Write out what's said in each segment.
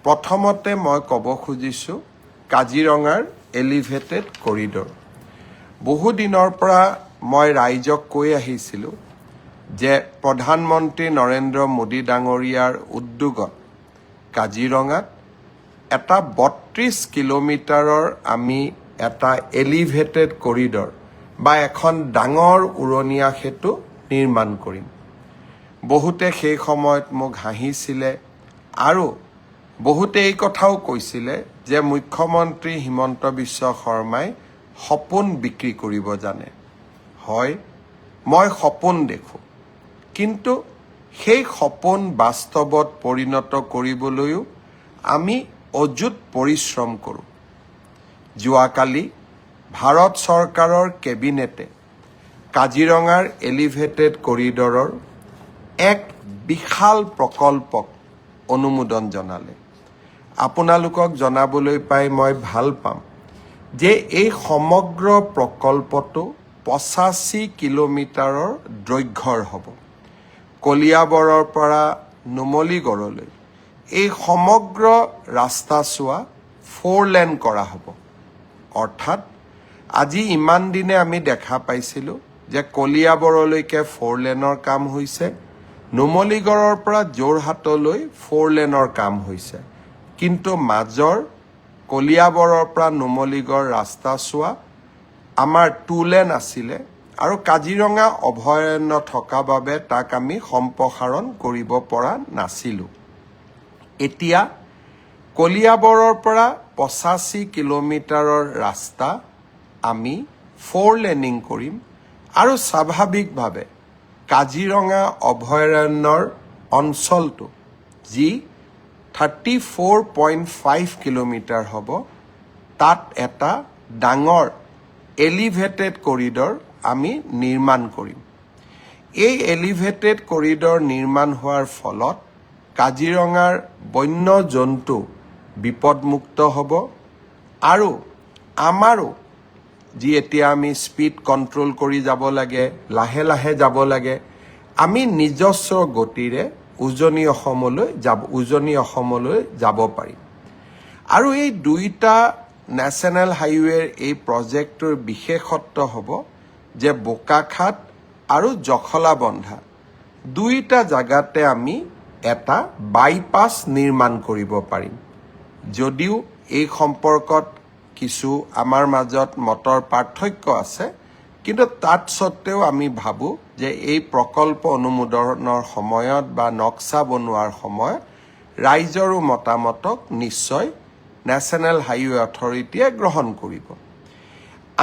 প্ৰথমতে মই ক'ব খুজিছোঁ কাজিৰঙাৰ এলিভেটেড কৰিডৰ। বহু দিনৰ পৰা মই ৰাইজক কৈ আহিছিলোঁ যে প্ৰধানমন্ত্ৰী নৰেন্দ্ৰ মোদী ডাঙৰীয়াৰ উদ্যোগত কাজিৰঙাত এটা ৩২ কিলোমিটাৰৰ আমি এটা এলিভেটেড কৰিডৰ বা এখন ডাঙৰ উৰণীয়া সেতু নিৰ্মাণ কৰিম। বহুতে সেই সময়ত মোক হাঁহিছিলে আৰু বহুতে এই কথাও কৈছিলে যে মুখ্যমন্ত্ৰী হিমন্ত বিশ্ব শৰ্মাই সপোন বিক্ৰী কৰিব জানে। হয়, মই সপোন দেখোঁ, কিন্তু সেই সপোন বাস্তৱত পৰিণত কৰিবলৈও আমি অযুত পৰিশ্ৰম কৰোঁ। যোৱাকালি ভাৰত চৰকাৰৰ কেবিনেটে কাজিৰঙাৰ এলিভেটেড কৰিডৰৰ এক বিশাল প্ৰকল্পক অনুমোদন জনালে। আপোনালোকক জনাবলৈ পাই মই ভাল পাম যে এই সমগ্ৰ প্ৰকল্পটো ৮৫ কিলোমিটাৰৰ দৈৰ্ঘ্যৰ হ'ব। কলিয়াবৰৰ পৰা নুমলীগড়লৈ এই সমগ্ৰ ৰাস্তাচোৱা 4 লেন কৰা হ'ব। অৰ্থাৎ আজি ইমান দিনে আমি দেখা পাইছিলোঁ যে কলিয়াবৰলৈকে 4 লেনৰ কাম হৈছে, নুমলীগড়ৰ পৰা যোৰহাটলৈ 4 লেনৰ কাম হৈছে, কিন্তু মাজৰ কলিয়াবৰৰ পৰা নুমলীগড় ৰাস্তাচোৱা আমাৰ 2 লেন আছিলে আৰু কাজিৰঙা অভয়াৰণ্য থকা বাবে তাক আমি সম্প্ৰসাৰণ কৰিব পৰা নাছিলোঁ। এতিয়া কলিয়াবৰৰ পৰা ৮৫ কিলোমিটাৰৰ ৰাস্তা আমি 4 লেনিং কৰিম আৰু স্বাভাৱিকভাৱে কাজিৰঙা অভয়াৰণ্যৰ অঞ্চলটো যি 34.5 কিলোমিটাৰ হ'ব, তাত এটা ডাঙৰ এলিভেটেড কৰিডৰ আমি নিৰ্মাণ কৰিম। এই এলিভেটেড কৰিডৰ নিৰ্মাণ হোৱাৰ ফলত কাজিৰঙাৰ বন্য জন্তু বিপদমুক্ত হ'ব আৰু আমাৰো যি এতিয়া আমি স্পীড কণ্ট্ৰল কৰি যাব লাগে, লাহে লাহে যাব লাগে, আমি নিজস্ব গতিৰে উজনি অসমলৈ যাব পাৰিম। আৰু এই দুইটা নেশ্যনেল হাইৱেৰ এই প্ৰজেক্টটোৰ বিশেষত্ব হ'ব যে বোকাখাট আৰু জখলাবন্ধা দুইটা জাগাতে আমি এটা বাইপাছ নিৰ্মাণ কৰিব পাৰিম। যদিও এই সম্পৰ্কত কিছু আমাৰ মাজত মতৰ পাৰ্থক্য আছে, কিন্তু তাত সত্ত্বেও আমি ভাবোঁ যে এই প্ৰকল্প অনুমোদনৰ সময়ত বা নক্সা বনোৱাৰ সময়ত ৰাইজৰো মতামতক নিশ্চয় নেশ্যনেল হাইৱে অথৰিটিয়ে গ্ৰহণ কৰিব।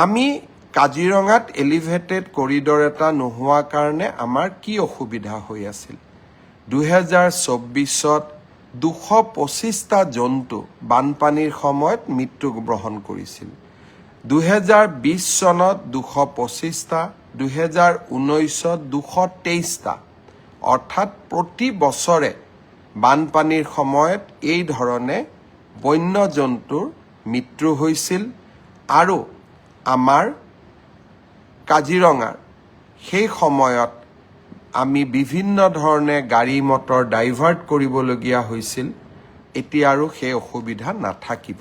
আমি কাজিৰঙাত এলিভেটেড কৰিডৰ এটা নোহোৱাৰ কাৰণে আমাৰ কি অসুবিধা হৈ আছিল? 2024ত 225টা জন্তু বানপানীৰ সময়ত মৃত্যুবৰণ কৰিছিল। 2020 চনত 225টা, 2019ত 223টা। অৰ্থাৎ প্ৰতি বছৰে বানপানীৰ সময়ত এই ধৰণে বন্য জন্তুৰ মৃত্যু হৈছিল আৰু আমাৰ কাজিৰঙাৰ সেই সময়ত আমি বিভিন্ন ধৰণে গাড়ী মটৰ ডাইভাৰ্ট কৰিবলগীয়া হৈছিল। এতিয়া আৰু সেই অসুবিধা নাথাকিব।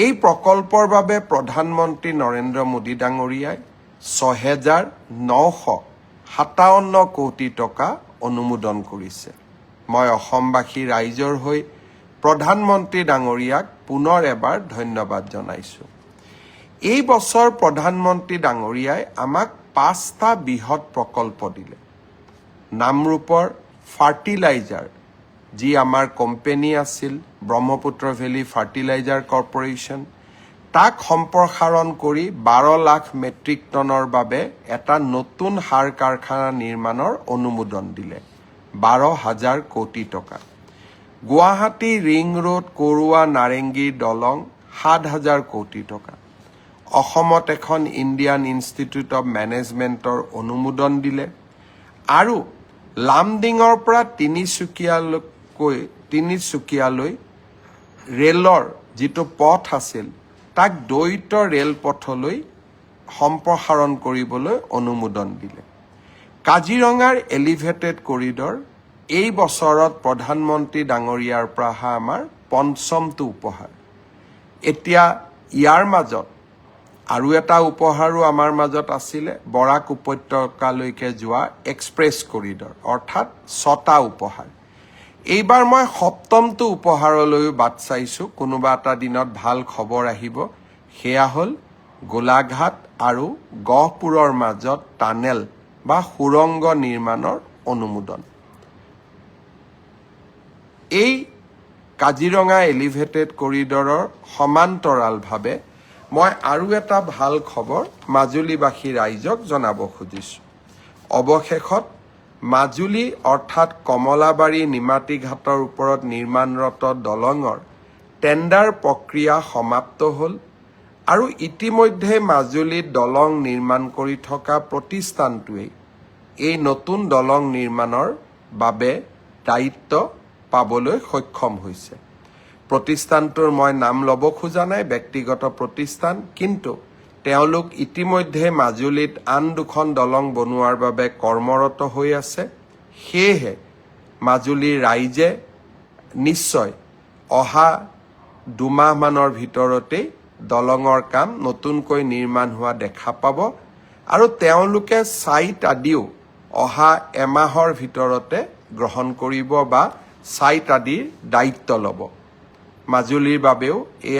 এই প্ৰকল্পৰ বাবে প্ৰধানমন্ত্ৰী নৰেন্দ্ৰ মোদী ডাঙৰীয়াই 6,957 কোটি টকা অনুমোদন কৰিছে। মই অসমবাসী ৰাইজৰ হৈ প্ৰধানমন্ত্ৰী ডাঙৰীয়াক পুনৰ এবাৰ ধন্যবাদ জনাইছোঁ। এই বছৰ প্ৰধানমন্ত্ৰী ডাঙৰীয়াই আমাক 5টা বৃহৎ প্ৰকল্প দিলে। নামৰূপৰ ফাৰ্টিলাইজাৰ, যি আমাৰ কোম্পানী আছিল ব্ৰহ্মপুত্ৰ ভেলী ফাৰ্টিলাইজাৰ কৰ্পৰেশ্যন, তাক সম্প্ৰসাৰণ কৰি 12 লাখ মেট্ৰিক টনৰ বাবে এটা নতুন সাৰ কাৰখানা নিৰ্মাণৰ অনুমোদন দিলে 12,000 কোটি টকা। গুৱাহাটী ৰিং ৰোড কৰোৱা নাৰেংগী দলং 7,000 কোটি টকা। অসমত এখন ইণ্ডিয়ান ইনষ্টিটিউট অৱ মেনেজমেণ্টৰ অনুমোদন দিলে আৰু লামডিঙৰ পৰা তিনিচুকীয়ালৈ ৰেলৰ যিটো পথ আছিল তাক দ্বৈত ৰেলপথলৈ সম্প্ৰসাৰণ কৰিবলৈ অনুমোদন দিলে। কাজিৰঙাৰ এলিভেটেড কৰিডৰ এই বছৰত প্ৰধানমন্ত্ৰী ডাঙৰীয়াৰ পৰা আমাৰ পঞ্চমটো উপহাৰ। এতিয়া ইয়াৰ মাজত আৰু এটা উপহাৰো আমাৰ মাজত আছিলে, বৰাক উপত্যকালৈকে যোৱা এক্সপ্ৰেছ কৰিডৰ, অৰ্থাৎ 6টা উপহাৰ। এইবাৰ মই 7মটো উপহাৰলৈও বাট চাইছোঁ। কোনোবা এটা দিনত ভাল খবৰ আহিব, সেয়া হ'ল গোলাঘাট আৰু গহপুৰৰ মাজত টানেল বা সুৰংগ নিৰ্মাণৰ অনুমোদন। এই কাজিৰঙা এলিভেটেড কৰিডৰৰ সমান্তৰালভাৱে মই আৰু এটা ভাল খবৰ মাজুলীবাসী ৰাইজক জনাব খুজিছোঁ। অৱশেষত মাজুলী অৰ্থাৎ কমলাবাৰী নিমাতী ঘাটৰ ওপৰত নিৰ্মাণৰত দলঙৰ টেণ্ডাৰ প্ৰক্ৰিয়া সমাপ্ত হ'ল আৰু ইতিমধ্যে মাজুলীত দলং নিৰ্মাণ কৰি থকা প্ৰতিষ্ঠানটোৱে এই নতুন দলং নিৰ্মাণৰ বাবে দায়িত্ব পাবলৈ সক্ষম হৈছে। প্ৰতিষ্ঠানটোৰ মই নাম ল'ব খোজা নাই, ব্যক্তিগত প্ৰতিষ্ঠান, কিন্তু তেওঁলোক ইতিমধ্যে মাজুলীত আন 2খন দলং বনোৱাৰ বাবে কৰ্মৰত হৈ আছে। সেয়েহে মাজুলীৰ ৰাইজে নিশ্চয় অহা 2 মাহমানৰ ভিতৰতেই দলঙৰ কাম নতুনকৈ নিৰ্মাণ হোৱা দেখা পাব আৰু তেওঁলোকে ছাইট আদিও অহা এমাহৰ ভিতৰতে গ্ৰহণ কৰিব বা ছাইট আদিৰ দায়িত্ব ল'ব। মাজুলীৰ বাবেও এই